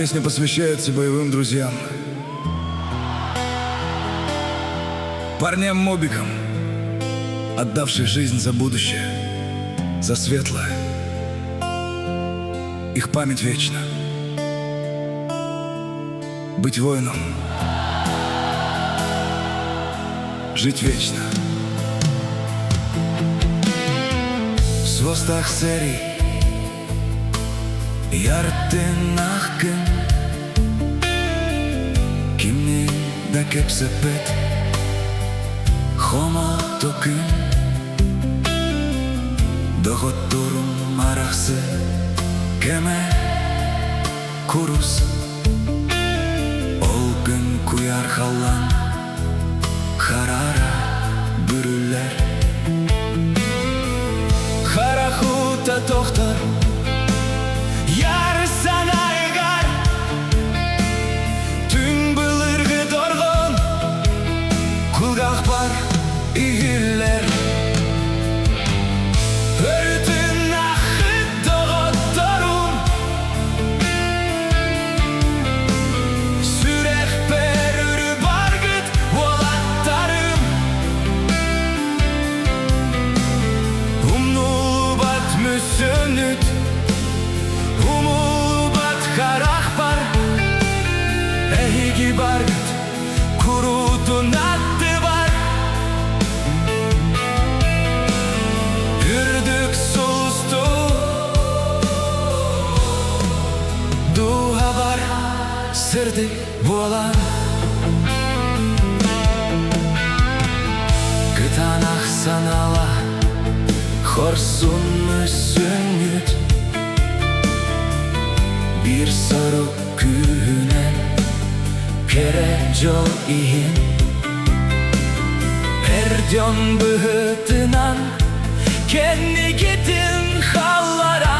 песня посвящается боевым друзьям, парням-мобикам, отдавших жизнь за будущее, за светлое. Их память вечна. Быть воином, жить вечно. В свостах серий яртын аққын, кимни да кепсепет хома токын, дохотторум арақсы кеме курус, ол күн куяр халлан харара бүрілер. Харахута тоқтар яры санайғар, түн бұлырғы дорғын құлғақ бар игілер. Өрітін ақы доғыттарым, сүрек бер үрі барғыт олаттарым. Умнулы бат мүсінүт, қарақ бар, әйгі барғыт, құрудың атты бар. Үрдік сұлысты дуға бар, сырды болар. Күтанақ санала, хорсын мүсіңіт, bir soru kühünen kere jol ihin, perdyon bühütünan kendi gidin hallara,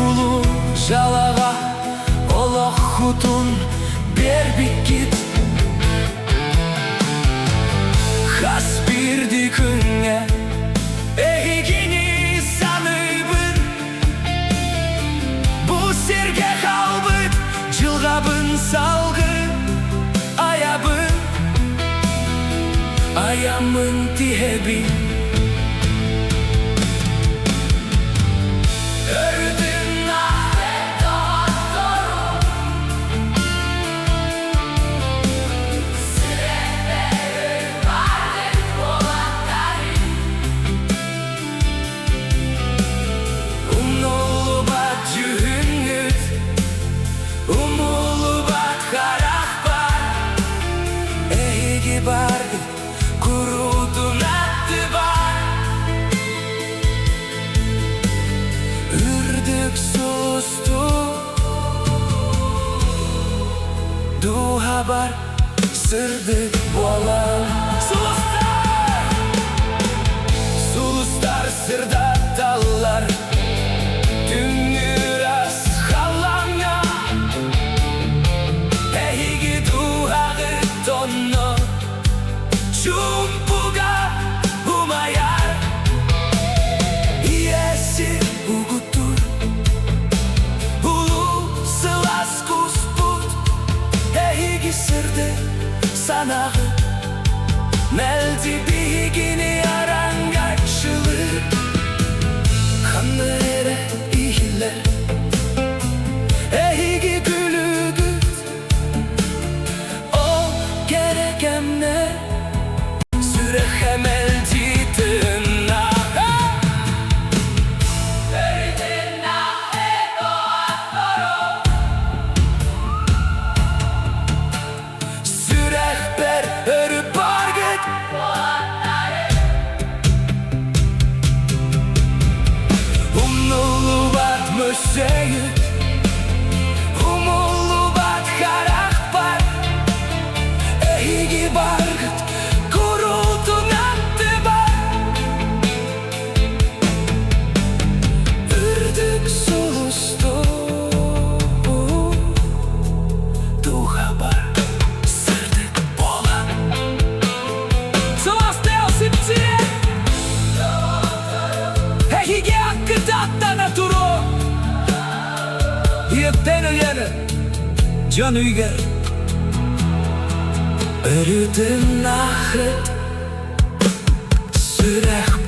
ulu jalaga oloq hutun berbik git. Has birdi künge egini sanıybın, серге қалбыт жылғабын салғы аябын, аямын тиебін. Өрдің ақпет доғаттырым, сүрекбер бардың болаттарым. Умнулы бат жүгін, умулы бат қарақ бар, әйгі барды құрудың атты бар. Үрдік сұлысты дуға бар, сырдық болам. Сұлыстар сырда таллар, Чумпуга умаяр, иесі угутур, улу сылас куспут, әйгі сырды санағы, мәлді бейгіні араңгатшылы, қанды әрі игілер, әйгі күлігіт, о керекемне Хемel titna, Ördüğüna ego atlarım, Sürehber örü bargıt boğatlarım. Umnulu bat möseyit, umulu bat karak bar, Eygi bargıt Ертең ері жан үйге үрдің ақыт сүрәк